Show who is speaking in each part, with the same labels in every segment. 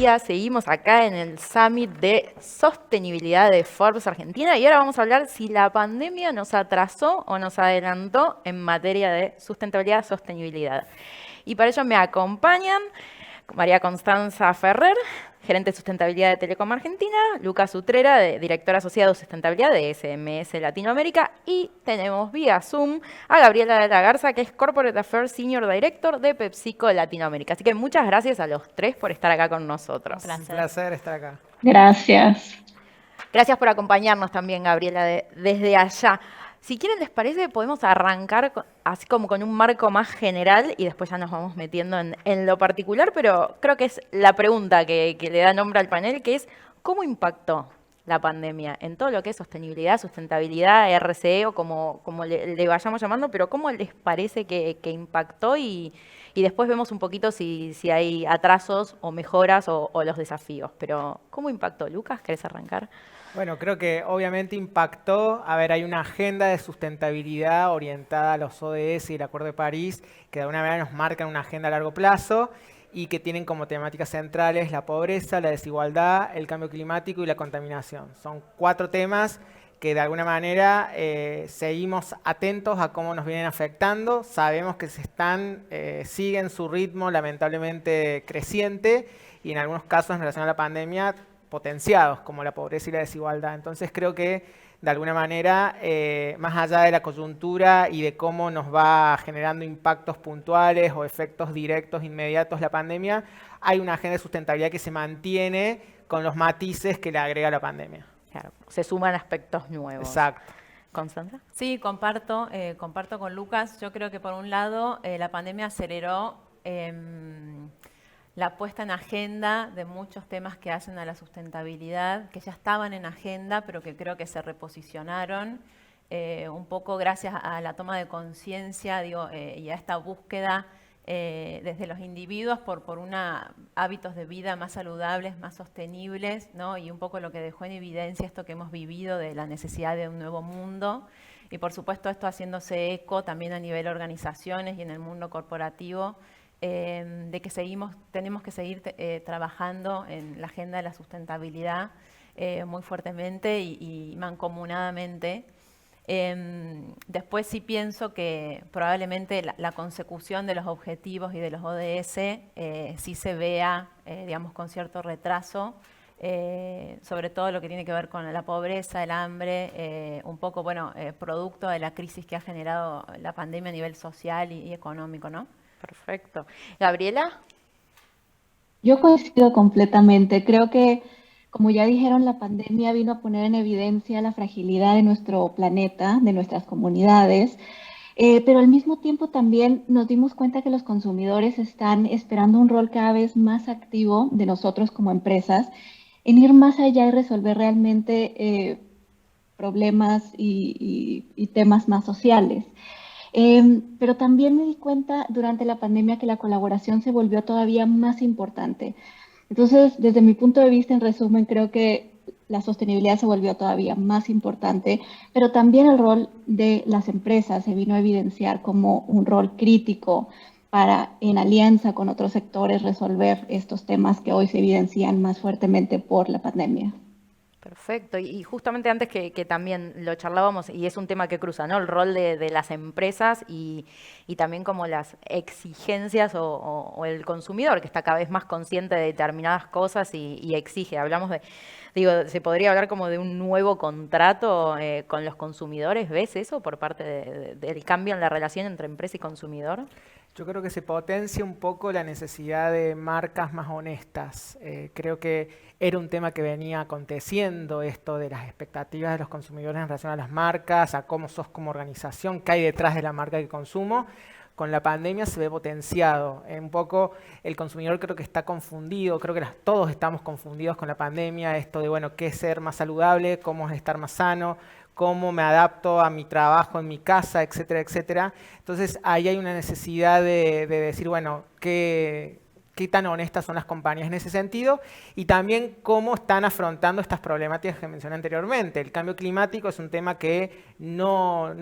Speaker 1: día. Seguimos acá en el Summit de Sostenibilidad de Forbes Argentina y ahora vamos a hablar si la pandemia nos atrasó o nos adelantó en materia de sustentabilidad, sostenibilidad. Y para ello me acompañan María Constanza Ferrer, gerente de sustentabilidad de Telecom Argentina, Lucas Utrera, director asociado de sustentabilidad de SMS Latinoamérica, y tenemos vía Zoom a Gabriela de la Garza, que es Corporate Affairs Senior Director de PepsiCo Latinoamérica. Así que muchas gracias a los tres por estar acá con nosotros.
Speaker 2: Un placer estar acá.
Speaker 3: Gracias.
Speaker 1: Gracias por acompañarnos también, Gabriela, desde allá. Si quieren, les parece, podemos arrancar así como con un marco más general y después ya nos vamos metiendo en lo particular, pero creo que es la pregunta que le da nombre al panel, que es ¿cómo impactó la pandemia en todo lo que es sostenibilidad, sustentabilidad, RCE o como le vayamos llamando, pero cómo les parece que impactó y después vemos un poquito si hay atrasos o mejoras o los desafíos. Pero ¿cómo impactó? Lucas, ¿querés arrancar?
Speaker 2: Bueno, creo que obviamente impactó. A ver, hay una agenda de sustentabilidad orientada a los ODS y el Acuerdo de París que de alguna manera nos marcan una agenda a largo plazo y que tienen como temáticas centrales la pobreza, la desigualdad, el cambio climático y la contaminación. Son 4 temas que de alguna manera seguimos atentos a cómo nos vienen afectando. Sabemos que siguen su ritmo lamentablemente creciente y en algunos casos en relación a la pandemia potenciados, como la pobreza y la desigualdad. Entonces creo que de alguna manera, más allá de la coyuntura y de cómo nos va generando impactos puntuales o efectos directos, inmediatos la pandemia, hay una agenda de sustentabilidad que se mantiene con los matices que le agrega la pandemia.
Speaker 1: Claro, se suman aspectos nuevos.
Speaker 2: Exacto.
Speaker 1: ¿Constanza?
Speaker 4: Sí, comparto con Lucas. Yo creo que por un lado la pandemia aceleró la puesta en agenda de muchos temas que hacen a la sustentabilidad, que ya estaban en agenda, pero que creo que se reposicionaron un poco gracias a la toma de conciencia y a esta búsqueda desde los individuos por hábitos de vida más saludables, más sostenibles, ¿no? Y un poco lo que dejó en evidencia esto que hemos vivido de la necesidad de un nuevo mundo. Y por supuesto esto haciéndose eco también a nivel organizaciones y en el mundo corporativo, de que tenemos que seguir trabajando en la agenda de la sustentabilidad muy fuertemente y mancomunadamente. Después sí pienso que probablemente la consecución de los objetivos y de los ODS sí se vea, digamos, con cierto retraso, sobre todo lo que tiene que ver con la pobreza, el hambre, un poco, bueno, producto de la crisis que ha generado la pandemia a nivel social y económico, ¿no?
Speaker 1: Perfecto. Gabriela.
Speaker 3: Yo coincido completamente. Creo que, como ya dijeron, la pandemia vino a poner en evidencia la fragilidad de nuestro planeta, de nuestras comunidades, pero al mismo tiempo también nos dimos cuenta que los consumidores están esperando un rol cada vez más activo de nosotros como empresas en ir más allá y resolver realmente problemas y temas más sociales. Pero también me di cuenta durante la pandemia que la colaboración se volvió todavía más importante. Entonces, desde mi punto de vista, en resumen, creo que la sostenibilidad se volvió todavía más importante, pero también el rol de las empresas se vino a evidenciar como un rol crítico para, en alianza con otros sectores, resolver estos temas que hoy se evidencian más fuertemente por la pandemia.
Speaker 1: Perfecto. Y justamente antes que también lo charlábamos, y es un tema que cruza, ¿no? El rol de las empresas y también como las exigencias o el consumidor, que está cada vez más consciente de determinadas cosas y exige. Hablamos digo, se podría hablar como de un nuevo contrato con los consumidores. ¿Ves eso por parte del cambio en la relación entre empresa y consumidor?
Speaker 2: Yo creo que se potencia un poco la necesidad de marcas más honestas. Creo que era un tema que venía aconteciendo, esto de las expectativas de los consumidores en relación a las marcas, a cómo sos como organización, qué hay detrás de la marca que consumo. Con la pandemia se ve potenciado. Un poco el consumidor creo que está confundido, creo que todos estamos confundidos con la pandemia, esto de, bueno, qué es ser más saludable, cómo es estar más sano, cómo me adapto a mi trabajo en mi casa, etcétera, etcétera. Entonces ahí hay una necesidad de decir, bueno, ¿qué qué tan honestas son las compañías en ese sentido y también cómo están afrontando estas problemáticas que mencioné anteriormente. El cambio climático es un tema que no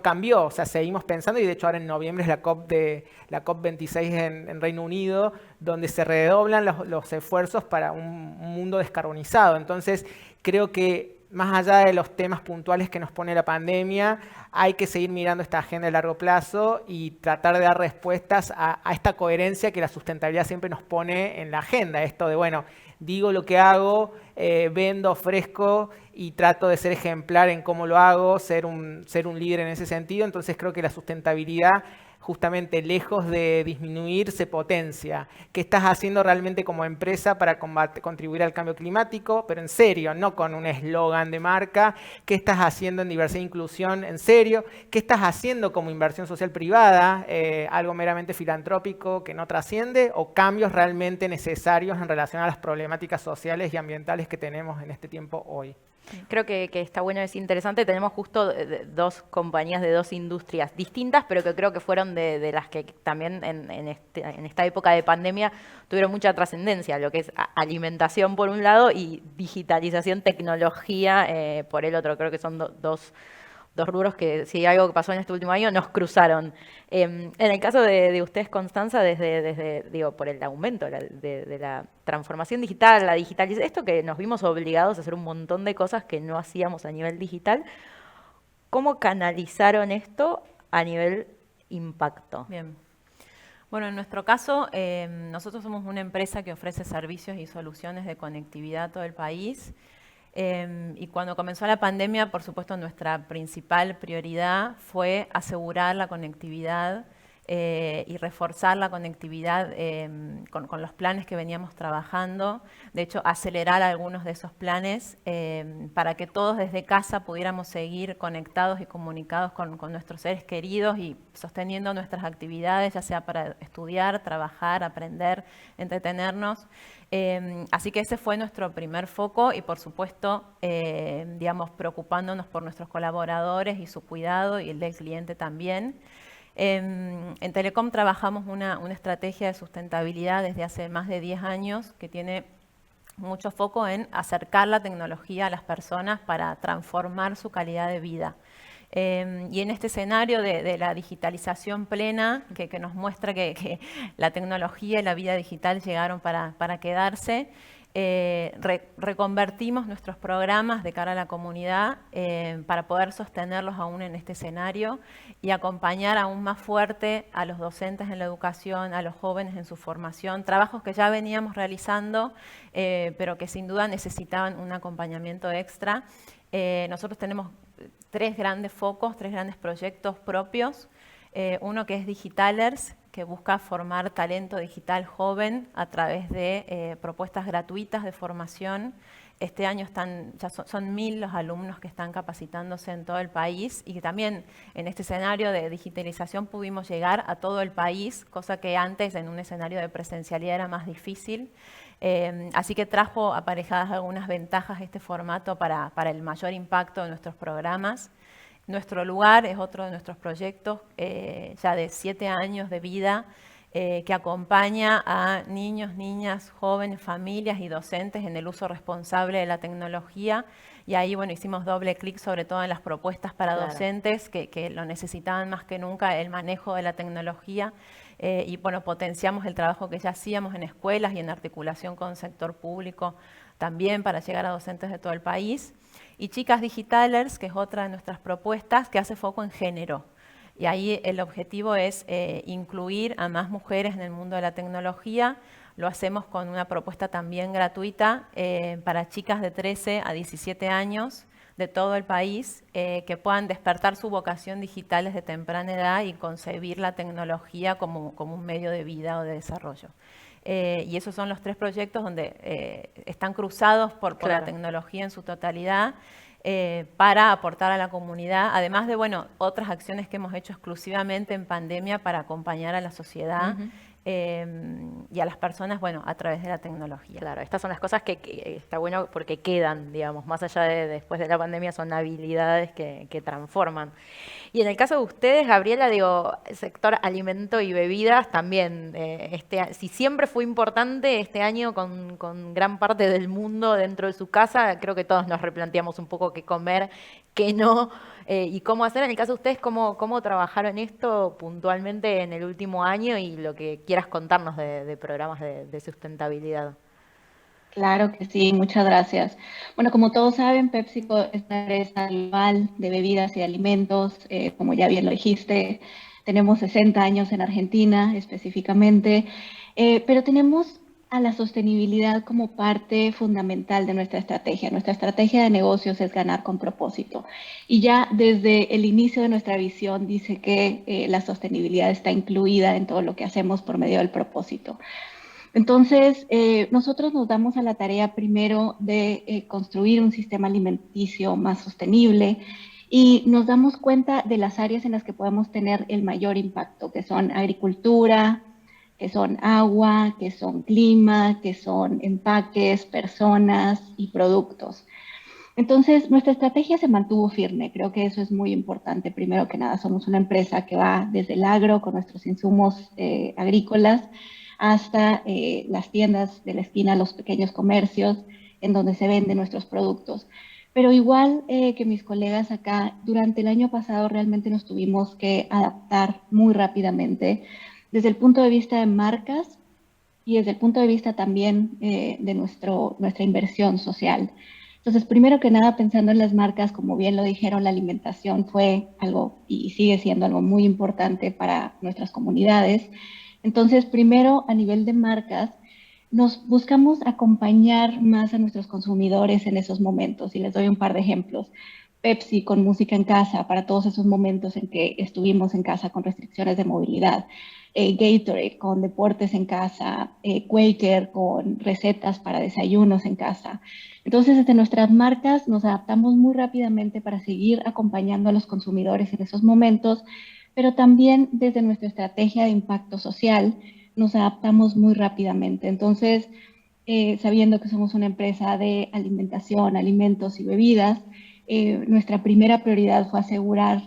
Speaker 2: cambió, o sea, seguimos pensando y de hecho ahora en noviembre es la COP26 en Reino Unido, donde se redoblan los esfuerzos para un mundo descarbonizado. Entonces, creo que más allá de los temas puntuales que nos pone la pandemia, hay que seguir mirando esta agenda de largo plazo y tratar de dar respuestas a esta coherencia que la sustentabilidad siempre nos pone en la agenda. Esto de, bueno, digo lo que hago, vendo, ofrezco y trato de ser ejemplar en cómo lo hago, ser un líder en ese sentido. Entonces creo que la sustentabilidad, justamente lejos de disminuir, se potencia. ¿Qué estás haciendo realmente como empresa para contribuir al cambio climático? Pero en serio, no con un eslogan de marca. ¿Qué estás haciendo en diversidad e inclusión? En serio. ¿Qué estás haciendo como inversión social privada? ¿Algo meramente filantrópico que no trasciende? ¿O cambios realmente necesarios en relación a las problemáticas sociales y ambientales que tenemos en este tiempo hoy?
Speaker 1: Creo que está bueno, es interesante. Tenemos justo dos compañías de dos industrias distintas, pero que creo que fueron de las que también en esta época de pandemia tuvieron mucha trascendencia, lo que es alimentación por un lado y digitalización, tecnología por el otro. Creo que son dos rubros que, si hay algo que pasó en este último año, nos cruzaron. En el caso de ustedes, Constanza, digo, por el aumento de la transformación digital, la digitalización, esto que nos vimos obligados a hacer un montón de cosas que no hacíamos a nivel digital, ¿cómo canalizaron esto a nivel impacto?
Speaker 4: Bien. Bueno, en nuestro caso, nosotros somos una empresa que ofrece servicios y soluciones de conectividad a todo el país. Y cuando comenzó la pandemia, por supuesto, nuestra principal prioridad fue asegurar la conectividad y reforzar la conectividad con los planes que veníamos trabajando. De hecho, acelerar algunos de esos planes para que todos desde casa pudiéramos seguir conectados y comunicados con nuestros seres queridos y sosteniendo nuestras actividades, ya sea para estudiar, trabajar, aprender, entretenernos. Así que ese fue nuestro primer foco y por supuesto, digamos, preocupándonos por nuestros colaboradores y su cuidado y el del cliente también. En Telecom trabajamos una estrategia de sustentabilidad desde hace más de 10 años que tiene mucho foco en acercar la tecnología a las personas para transformar su calidad de vida. Y en este escenario de la digitalización plena, que nos muestra que la tecnología y la vida digital llegaron para quedarse, reconvertimos nuestros programas de cara a la comunidad para poder sostenerlos aún en este escenario y acompañar aún más fuerte a los docentes en la educación, a los jóvenes en su formación, trabajos que ya veníamos realizando, pero que sin duda necesitaban un acompañamiento extra. Nosotros tenemos tres grandes focos, tres grandes proyectos propios. Uno que es Digitalers, que busca formar talento digital joven a través de propuestas gratuitas de formación. Este año son 1000 los alumnos que están capacitándose en todo el país y que también en este escenario de digitalización pudimos llegar a todo el país, cosa que antes en un escenario de presencialidad era más difícil. Así que trajo aparejadas algunas ventajas este formato para el mayor impacto de nuestros programas. Nuestro Lugar es otro de nuestros proyectos ya de 7 años de vida que acompaña a niños, niñas, jóvenes, familias y docentes en el uso responsable de la tecnología. Y ahí, bueno, hicimos doble clic sobre todo en las propuestas para docentes que lo necesitaban más que nunca, el manejo de la tecnología. Y bueno, potenciamos el trabajo que ya hacíamos en escuelas y en articulación con el sector público también para llegar a docentes de todo el país. Y Chicas Digitalers, que es otra de nuestras propuestas, que hace foco en género. Y ahí el objetivo es incluir a más mujeres en el mundo de la tecnología. Lo hacemos con una propuesta también gratuita para chicas de 13 a 17 años de todo el país que puedan despertar su vocación digital desde temprana edad y concebir la tecnología como un medio de vida o de desarrollo. Y esos son los tres proyectos donde están cruzados por la tecnología en su totalidad para aportar a la comunidad, además de otras acciones que hemos hecho exclusivamente en pandemia para acompañar a la sociedad y a las personas, bueno, a través de la tecnología.
Speaker 1: Claro, estas son las cosas que está bueno porque quedan, digamos, más allá de después de la pandemia, son habilidades que transforman. Y en el caso de ustedes, Gabriela, digo, el sector alimento y bebidas también, si siempre fue importante este año con gran parte del mundo dentro de su casa, creo que todos nos replanteamos un poco qué comer, qué no, y cómo hacer. En el caso de ustedes, cómo trabajaron esto puntualmente en el último año y lo que quieras contarnos de programas de sustentabilidad.
Speaker 3: Claro que sí, muchas gracias. Bueno, como todos saben, PepsiCo es una empresa global de bebidas y alimentos. Como ya bien lo dijiste, tenemos 60 años en Argentina específicamente, pero tenemos a la sostenibilidad como parte fundamental de nuestra estrategia. Nuestra estrategia de negocios es ganar con propósito. Y ya desde el inicio de nuestra visión dice que la sostenibilidad está incluida en todo lo que hacemos por medio del propósito. Entonces, nosotros nos damos a la tarea primero de construir un sistema alimenticio más sostenible y nos damos cuenta de las áreas en las que podemos tener el mayor impacto, que son agricultura, que son agua, que son clima, que son empaques, personas y productos. Entonces, nuestra estrategia se mantuvo firme. Creo que eso es muy importante. Primero que nada, somos una empresa que va desde el agro con nuestros insumos agrícolas hasta las tiendas de la esquina, los pequeños comercios en donde se venden nuestros productos. Pero igual que mis colegas acá, durante el año pasado realmente nos tuvimos que adaptar muy rápidamente desde el punto de vista de marcas y desde el punto de vista también de nuestra inversión social. Entonces, primero que nada, pensando en las marcas, como bien lo dijeron, la alimentación fue algo y sigue siendo algo muy importante para nuestras comunidades. Entonces, primero, a nivel de marcas, nos buscamos acompañar más a nuestros consumidores en esos momentos. Y les doy un par de ejemplos. Pepsi con música en casa para todos esos momentos en que estuvimos en casa con restricciones de movilidad. Gatorade con deportes en casa. Quaker con recetas para desayunos en casa. Entonces, desde nuestras marcas nos adaptamos muy rápidamente para seguir acompañando a los consumidores en esos momentos, pero también desde nuestra estrategia de impacto social nos adaptamos muy rápidamente. Entonces, sabiendo que somos una empresa de alimentación, alimentos y bebidas, nuestra primera prioridad fue asegurar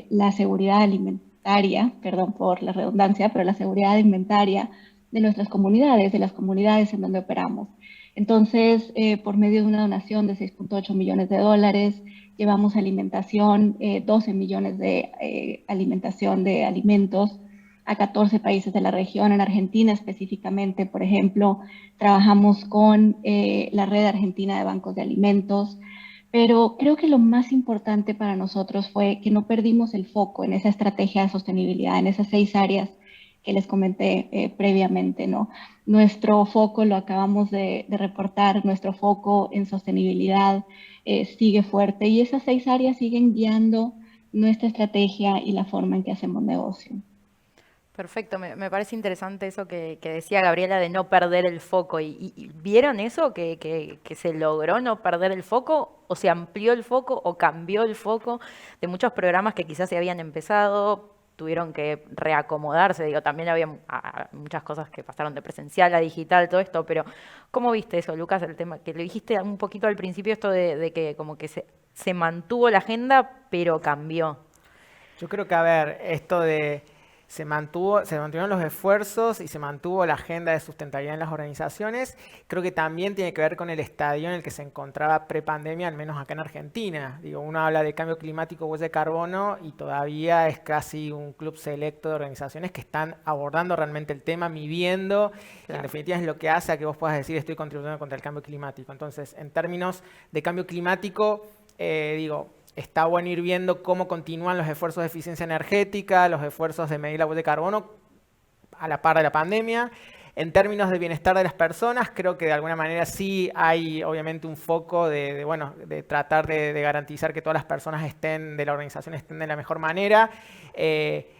Speaker 3: la seguridad alimentaria, perdón por la redundancia, pero la seguridad alimentaria de nuestras comunidades, de las comunidades en donde operamos. Entonces, por medio de una donación de 6.8 millones de dólares, llevamos alimentación, 12 millones de alimentación de alimentos a 14 países de la región. En Argentina específicamente, por ejemplo, trabajamos con la Red Argentina de Bancos de Alimentos, pero creo que lo más importante para nosotros fue que no perdimos el foco en esa estrategia de sostenibilidad, en esas 6 áreas que les comenté previamente, ¿no? Nuestro foco, lo acabamos de reportar, nuestro foco en sostenibilidad sigue fuerte y esas 6 áreas siguen guiando nuestra estrategia y la forma en que hacemos negocio.
Speaker 1: Perfecto, me parece interesante eso que decía Gabriela de no perder el foco. ¿Y vieron eso que se logró no perder el foco? ¿O se amplió el foco o cambió el foco de muchos programas que quizás se habían empezado? Tuvieron que reacomodarse, digo, también había muchas cosas que pasaron de presencial a digital, todo esto, pero ¿cómo viste eso, Lucas? El tema que le dijiste un poquito al principio, esto de que como que se mantuvo la agenda, pero cambió.
Speaker 2: Yo creo que, a ver, esto de se mantuvieron los esfuerzos y se mantuvo la agenda de sustentabilidad en las organizaciones. Creo que también tiene que ver con el estadio en el que se encontraba prepandemia, al menos acá en Argentina. Digo, uno habla de cambio climático, huella de carbono y todavía es casi un club selecto de organizaciones que están abordando realmente el tema, midiendo, y en definitiva es lo que hace a que vos puedas decir estoy contribuyendo contra el cambio climático. Entonces, en términos de cambio climático, está bueno ir viendo cómo continúan los esfuerzos de eficiencia energética, los esfuerzos de medir la huella de carbono a la par de la pandemia. En términos de bienestar de las personas, creo que de alguna manera sí hay obviamente un foco de tratar de garantizar que todas las personas de la organización estén de la mejor manera.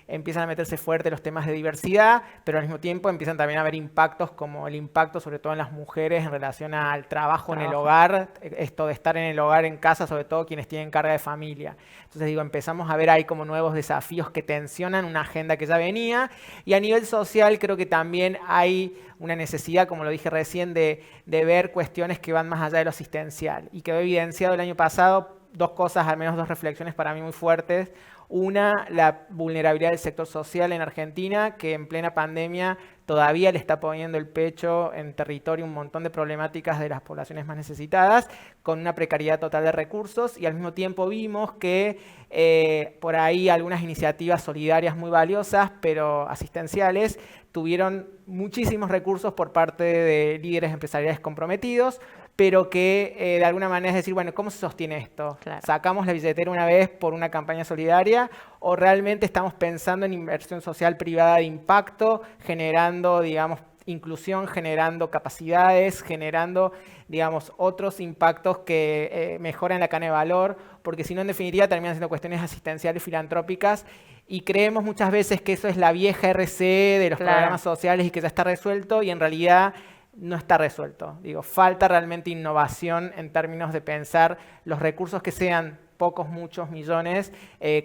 Speaker 2: Empiezan a meterse fuerte los temas de diversidad, pero al mismo tiempo empiezan también a haber impactos como el impacto sobre todo en las mujeres en relación al trabajo en el hogar, esto de estar en el hogar, en casa, sobre todo quienes tienen carga de familia. Entonces digo, empezamos a ver ahí como nuevos desafíos que tensionan una agenda que ya venía, y a nivel social creo que también hay una necesidad, como lo dije recién, de ver cuestiones que van más allá de lo asistencial, y quedó evidenciado el año pasado dos cosas, al menos dos reflexiones para mí muy fuertes. Una, la vulnerabilidad del sector social en Argentina, que en plena pandemia todavía le está poniendo el pecho en territorio un montón de problemáticas de las poblaciones más necesitadas, con una precariedad total de recursos, y al mismo tiempo vimos que por ahí algunas iniciativas solidarias muy valiosas, pero asistenciales, tuvieron muchísimos recursos por parte de líderes empresariales comprometidos, pero que de alguna manera es decir, bueno, ¿cómo se sostiene esto?
Speaker 1: Claro.
Speaker 2: ¿Sacamos la billetera una vez por una campaña solidaria o realmente estamos pensando en inversión social privada de impacto, generando, digamos, inclusión, generando capacidades, generando, digamos, otros impactos que mejoran la cadena de valor? Porque si no, en definitiva, terminan siendo cuestiones asistenciales filantrópicas, y creemos muchas veces que eso es la vieja RCE de los programas sociales y que ya está resuelto, y en realidad no está resuelto. Digo, falta realmente innovación en términos de pensar los recursos que sean pocos, muchos, millones,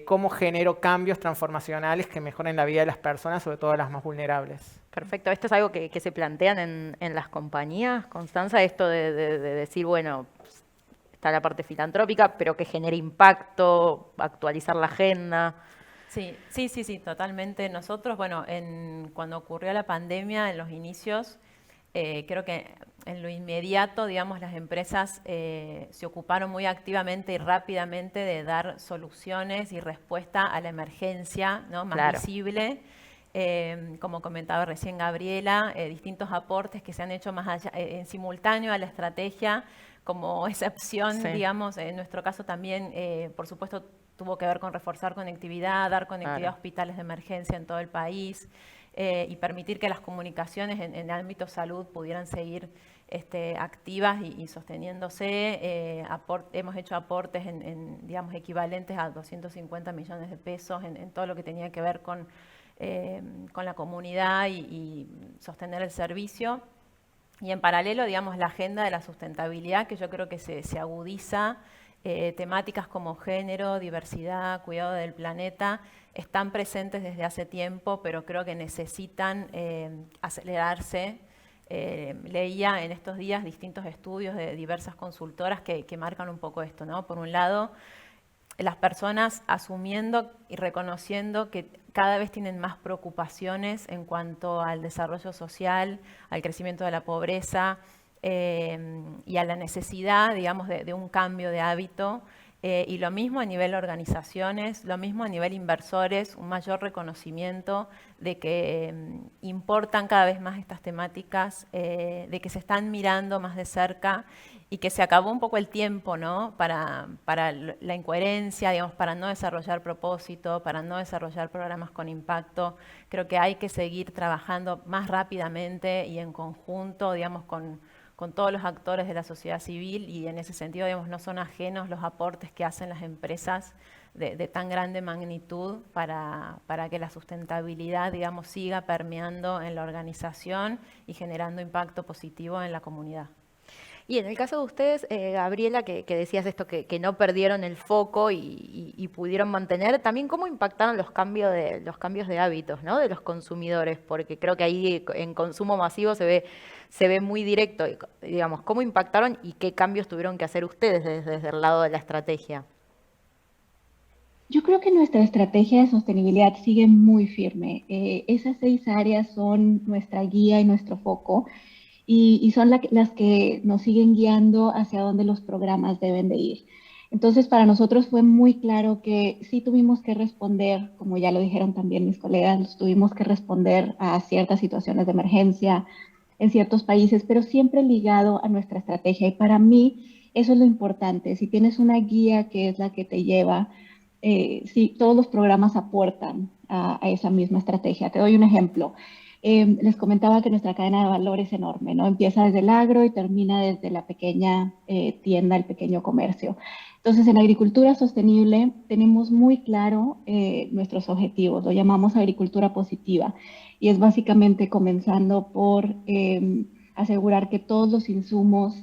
Speaker 2: cómo genero cambios transformacionales que mejoren la vida de las personas, sobre todo las más vulnerables.
Speaker 1: Perfecto. ¿Esto es algo que se plantean en las compañías, Constanza? Esto de decir, bueno, está la parte filantrópica, pero que genere impacto, actualizar la agenda.
Speaker 4: Sí, totalmente. Nosotros, bueno, cuando ocurrió la pandemia, en los inicios, creo que en lo inmediato, digamos, las empresas se ocuparon muy activamente y rápidamente de dar soluciones y respuesta a la emergencia, ¿no?, más visible. Como comentaba recién Gabriela, distintos aportes que se han hecho más allá, en simultáneo a la estrategia, como excepción, digamos, en nuestro caso también, por supuesto, tuvo que ver con reforzar conectividad, dar conectividad a hospitales de emergencia en todo el país, y permitir que las comunicaciones en el ámbito salud pudieran seguir activas y sosteniéndose. Hemos hecho aportes digamos, equivalentes a 250 millones de pesos en todo lo que tenía que ver con la comunidad y sostener el servicio. Y en paralelo, digamos, la agenda de la sustentabilidad, que yo creo que se agudiza. Temáticas como género, diversidad, cuidado del planeta, están presentes desde hace tiempo, pero creo que necesitan acelerarse. Leía en estos días distintos estudios de diversas consultoras que marcan un poco esto, ¿no? Por un lado, las personas asumiendo y reconociendo que cada vez tienen más preocupaciones en cuanto al desarrollo social, al crecimiento de la pobreza, y a la necesidad, digamos, de un cambio de hábito, y lo mismo a nivel organizaciones, lo mismo a nivel inversores, un mayor reconocimiento de que importan cada vez más estas temáticas, de que se están mirando más de cerca y que se acabó un poco el tiempo, ¿no?, para la incoherencia, digamos, para no desarrollar propósito, para no desarrollar programas con impacto. Creo que hay que seguir trabajando más rápidamente y en conjunto, digamos, con todos los actores de la sociedad civil, y en ese sentido, digamos, no son ajenos los aportes que hacen las empresas de tan grande magnitud para que la sustentabilidad, digamos, siga permeando en la organización y generando impacto positivo en la comunidad.
Speaker 1: Y en el caso de ustedes, Gabriela, que decías esto, que no perdieron el foco y pudieron mantener, también cómo impactaron los cambios de hábitos, ¿no?, de los consumidores, porque creo que ahí en consumo masivo se ve muy directo, digamos, cómo impactaron y qué cambios tuvieron que hacer ustedes desde el lado de la estrategia.
Speaker 3: Yo creo que nuestra estrategia de sostenibilidad sigue muy firme. Esas 6 áreas son nuestra guía y nuestro foco, y son las que nos siguen guiando hacia dónde los programas deben de ir. Entonces, para nosotros fue muy claro que sí tuvimos que responder, como ya lo dijeron también mis colegas, tuvimos que responder a ciertas situaciones de emergencia en ciertos países, pero siempre ligado a nuestra estrategia. Y para mí eso es lo importante. Si tienes una guía que es la que te lleva, sí, todos los programas aportan a esa misma estrategia. Te doy un ejemplo. Les comentaba que nuestra cadena de valor es enorme, ¿no? Empieza desde el agro y termina desde la pequeña tienda, el pequeño comercio. Entonces, en agricultura sostenible tenemos muy claro nuestros objetivos, lo llamamos agricultura positiva, y es básicamente comenzando por asegurar que todos los insumos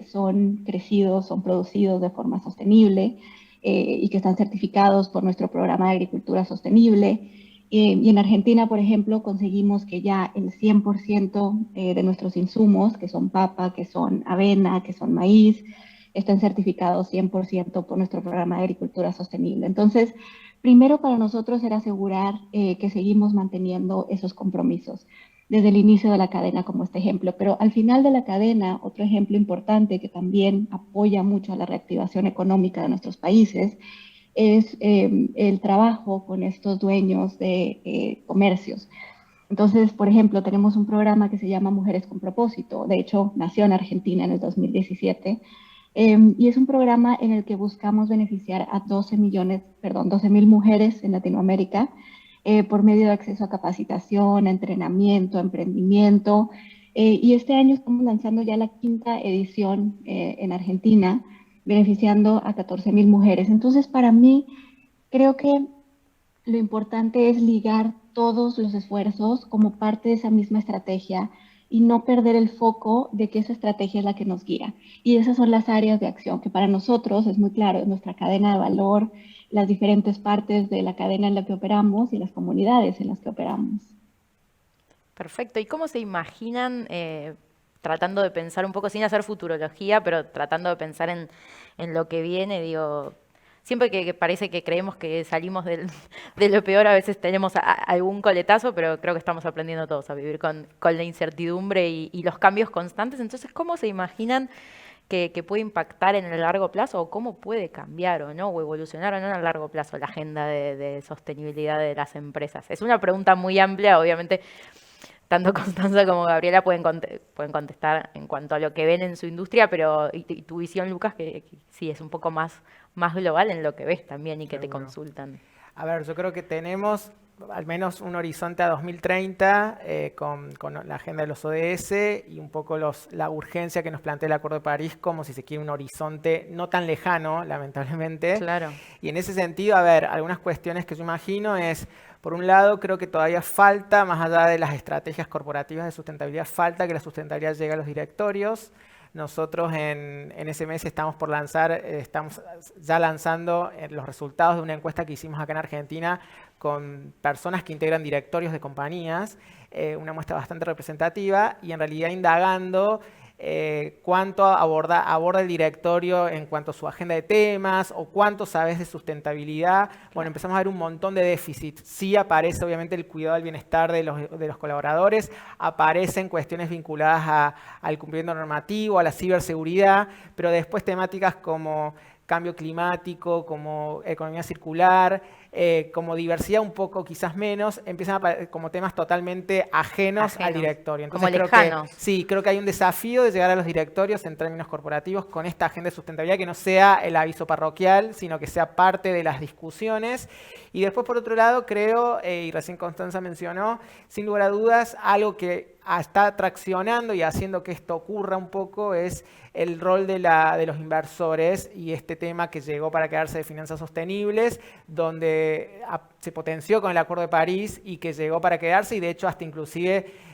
Speaker 3: son crecidos, son producidos de forma sostenible y que están certificados por nuestro programa de agricultura sostenible. Y en Argentina, por ejemplo, conseguimos que ya el 100% de nuestros insumos, que son papa, que son avena, que son maíz, estén certificados 100% por nuestro programa de agricultura sostenible. Entonces, primero para nosotros era asegurar que seguimos manteniendo esos compromisos desde el inicio de la cadena, como este ejemplo. Pero al final de la cadena, otro ejemplo importante que también apoya mucho a la reactivación económica de nuestros países es el trabajo con estos dueños de comercios. Entonces, por ejemplo, tenemos un programa que se llama Mujeres con Propósito. De hecho, nació en Argentina en el 2017. Y es un programa en el que buscamos beneficiar a 12.000 mujeres en Latinoamérica por medio de acceso a capacitación, a entrenamiento, a emprendimiento. Y este año estamos lanzando ya la 5ª edición en Argentina, beneficiando a 14.000 mujeres. Entonces, para mí, creo que lo importante es ligar todos los esfuerzos como parte de esa misma estrategia y no perder el foco de que esa estrategia es la que nos guía. Y esas son las áreas de acción que para nosotros es muy claro, es nuestra cadena de valor, las diferentes partes de la cadena en la que operamos y las comunidades en las que operamos.
Speaker 1: Perfecto. ¿Y cómo se imaginan, tratando de pensar un poco, sin hacer futurología, pero tratando de pensar en lo que viene, digo, siempre que parece que creemos que salimos de lo peor, a veces tenemos algún coletazo, pero creo que estamos aprendiendo todos a vivir con la incertidumbre y los cambios constantes. Entonces, ¿cómo se imaginan que puede impactar en el largo plazo o cómo puede cambiar o no, o evolucionar o no en el largo plazo la agenda de sostenibilidad de las empresas? Es una pregunta muy amplia, obviamente. Tanto Constanza como Gabriela pueden contestar en cuanto a lo que ven en su industria, pero y tu visión, Lucas, que sí es un poco más global en lo que ves también y que te
Speaker 2: Seguro.
Speaker 1: consultan.
Speaker 2: A ver, yo creo que tenemos al menos un horizonte a 2030 con la agenda de los ODS y un poco la urgencia que nos plantea el Acuerdo de París como si se quiere un horizonte no tan lejano, lamentablemente.
Speaker 1: Claro.
Speaker 2: Y en ese sentido, a ver, algunas cuestiones que yo imagino es, por un lado, creo que todavía falta, más allá de las estrategias corporativas de sustentabilidad, falta que la sustentabilidad llegue a los directorios. Nosotros en SMS estamos por lanzar, estamos ya lanzando los resultados de una encuesta que hicimos acá en Argentina con personas que integran directorios de compañías, una muestra bastante representativa y en realidad indagando cuánto aborda el directorio en cuanto a su agenda de temas o cuánto sabes de sustentabilidad. Bueno, empezamos a ver un montón de déficits. Sí aparece obviamente el cuidado del bienestar de los colaboradores, aparecen cuestiones vinculadas al cumplimiento normativo, a la ciberseguridad, pero después temáticas como cambio climático, como economía circular, como diversidad un poco quizás menos, empiezan a aparecer como temas totalmente ajenos al directorio. Entonces,
Speaker 1: como lejanos.
Speaker 2: Creo que hay un desafío de llegar a los directorios en términos corporativos con esta agenda de sustentabilidad que no sea el aviso parroquial, sino que sea parte de las discusiones. Y después, por otro lado, creo, y recién Constanza mencionó, sin lugar a dudas, algo que está traccionando y haciendo que esto ocurra un poco es el rol de los inversores y este tema que llegó para quedarse de finanzas sostenibles, donde se potenció con el Acuerdo de París y que llegó para quedarse y de hecho hasta inclusive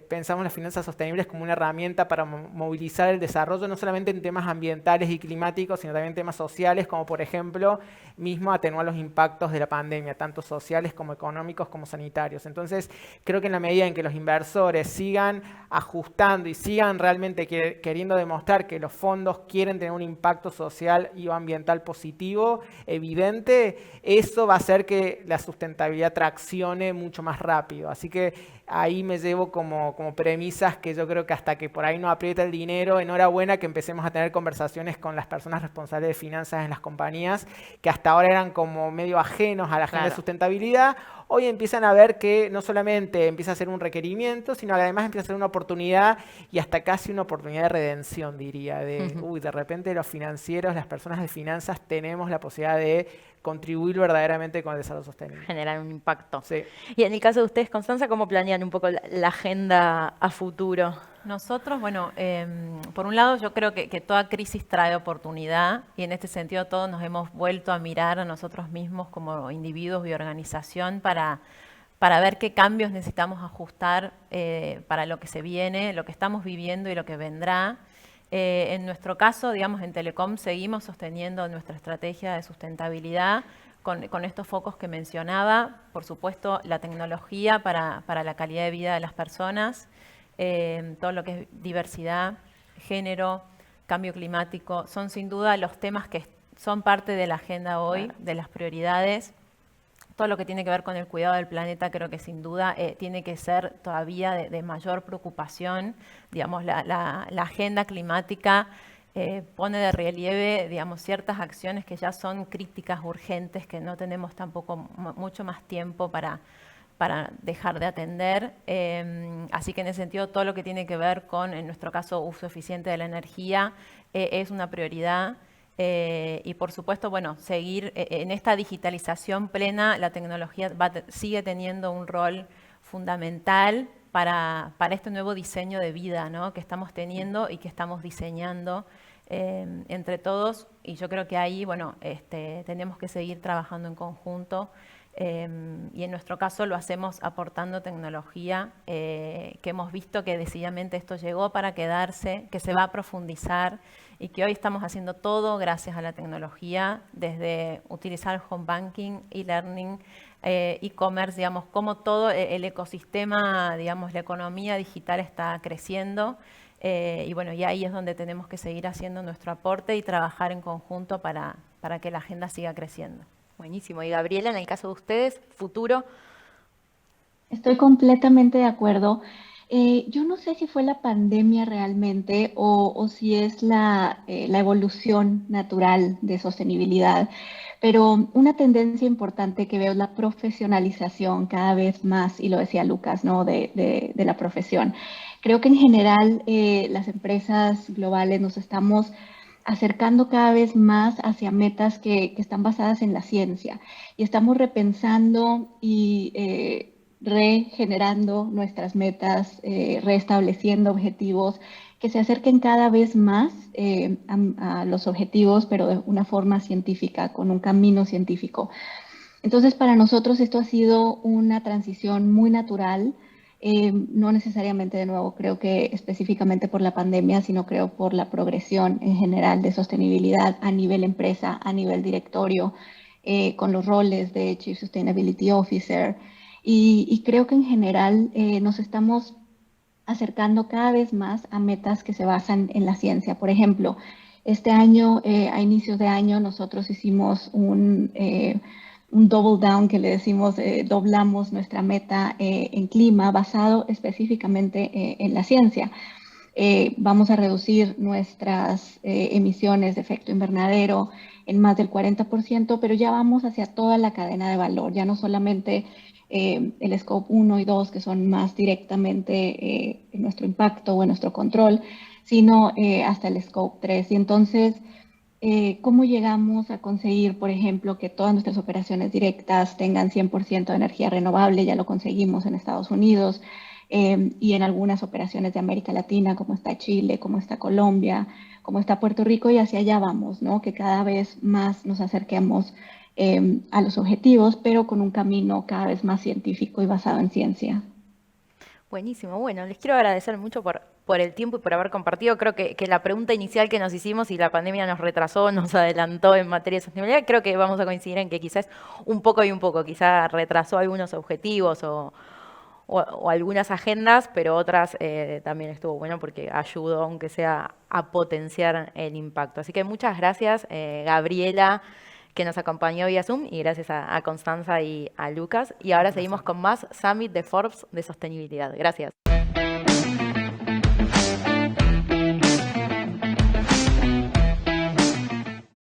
Speaker 2: pensamos las finanzas sostenibles como una herramienta para movilizar el desarrollo no solamente en temas ambientales y climáticos, sino también en temas sociales, como por ejemplo mismo atenuar los impactos de la pandemia, tanto sociales como económicos como sanitarios. Entonces creo que en la medida en que los inversores sigan ajustando y sigan realmente queriendo demostrar que los fondos quieren tener un impacto social y ambiental positivo, evidente, eso va a hacer que la sustentabilidad traccione mucho más rápido. Así que ahí me llevo llevo como premisas que yo creo que hasta que por ahí no aprieta el dinero, enhorabuena que empecemos a tener conversaciones con las personas responsables de finanzas en las compañías, que hasta ahora eran como medio ajenos a la agenda de sustentabilidad. Hoy empiezan a ver que no solamente empieza a ser un requerimiento, sino que además empieza a ser una oportunidad y hasta casi una oportunidad de redención, diría. De repente los financieros, las personas de finanzas, tenemos la posibilidad de contribuir verdaderamente con el desarrollo sostenible.
Speaker 1: Generar un impacto.
Speaker 2: Sí.
Speaker 1: Y en el caso de ustedes, Constanza, ¿cómo planean un poco la agenda a futuro?
Speaker 4: Nosotros, bueno, por un lado yo creo que toda crisis trae oportunidad y en este sentido todos nos hemos vuelto a mirar a nosotros mismos como individuos y organización para ver qué cambios necesitamos ajustar para lo que se viene, lo que estamos viviendo y lo que vendrá. En nuestro caso, digamos, en Telecom seguimos sosteniendo nuestra estrategia de sustentabilidad con estos focos que mencionaba. Por supuesto, la tecnología para la calidad de vida de las personas, todo lo que es diversidad, género, cambio climático, son sin duda los temas que son parte de la agenda hoy, de las prioridades. Todo lo que tiene que ver con el cuidado del planeta creo que sin duda tiene que ser todavía de mayor preocupación. Digamos, la agenda climática pone de relieve, digamos, ciertas acciones que ya son críticas, urgentes, que no tenemos tampoco mucho más tiempo para dejar de atender. Así que en ese sentido todo lo que tiene que ver con, en nuestro caso, uso eficiente de la energía es una prioridad. Y por supuesto, bueno, seguir en esta digitalización plena, la tecnología sigue teniendo un rol fundamental para este nuevo diseño de vida, ¿no?, que estamos teniendo y que estamos diseñando entre todos. Y yo creo que ahí, bueno, tenemos que seguir trabajando en conjunto. Y en nuestro caso lo hacemos aportando tecnología, que hemos visto que decididamente esto llegó para quedarse, que se va a profundizar y que hoy estamos haciendo todo gracias a la tecnología, desde utilizar home banking, e-learning, e-commerce, digamos, como todo el ecosistema, digamos, la economía digital está creciendo. Y bueno, y ahí es donde tenemos que seguir haciendo nuestro aporte y trabajar en conjunto para que la agenda siga creciendo.
Speaker 1: Buenísimo. Y Gabriela, en el caso de ustedes, futuro.
Speaker 3: Estoy completamente de acuerdo. Yo no sé si fue la pandemia realmente o si es la evolución natural de sostenibilidad, pero una tendencia importante que veo es la profesionalización cada vez más, y lo decía Lucas, ¿no?, de la profesión. Creo que en general las empresas globales nos estamos acercando cada vez más hacia metas que están basadas en la ciencia y estamos repensando y regenerando nuestras metas, reestableciendo objetivos que se acerquen cada vez más a los objetivos, pero de una forma científica, con un camino científico. Entonces, para nosotros esto ha sido una transición muy natural. No necesariamente, de nuevo, creo que específicamente por la pandemia, sino creo por la progresión en general de sostenibilidad a nivel empresa, a nivel directorio, con los roles de Chief Sustainability Officer. Y creo que en general nos estamos acercando cada vez más a metas que se basan en la ciencia. Por ejemplo, este año, a inicios de año, nosotros hicimos un double down, que le decimos, doblamos nuestra meta en clima basado específicamente en la ciencia. Vamos a reducir nuestras emisiones de efecto invernadero en más del 40%, pero ya vamos hacia toda la cadena de valor, ya no solamente el Scope 1 y 2, que son más directamente en nuestro impacto o en nuestro control, sino hasta el Scope 3. Y entonces, ¿cómo llegamos a conseguir, por ejemplo, que todas nuestras operaciones directas tengan 100% de energía renovable? Ya lo conseguimos en Estados Unidos y en algunas operaciones de América Latina, como está Chile, como está Colombia, como está Puerto Rico, y hacia allá vamos, ¿no? Que cada vez más nos acerquemos a los objetivos, pero con un camino cada vez más científico y basado en ciencia.
Speaker 1: Buenísimo. Bueno, les quiero agradecer mucho por el tiempo y por haber compartido. Creo que la pregunta inicial que nos hicimos, y la pandemia nos retrasó, nos adelantó en materia de sostenibilidad, creo que vamos a coincidir en que quizás un poco y un poco, quizás retrasó algunos objetivos o algunas agendas, pero otras también estuvo bueno porque ayudó, aunque sea, a potenciar el impacto. Así que muchas gracias, Gabriela, que nos acompañó vía Zoom, y gracias a Constanza y a Lucas. Y ahora seguimos con más Summit de Forbes de Sostenibilidad. Gracias.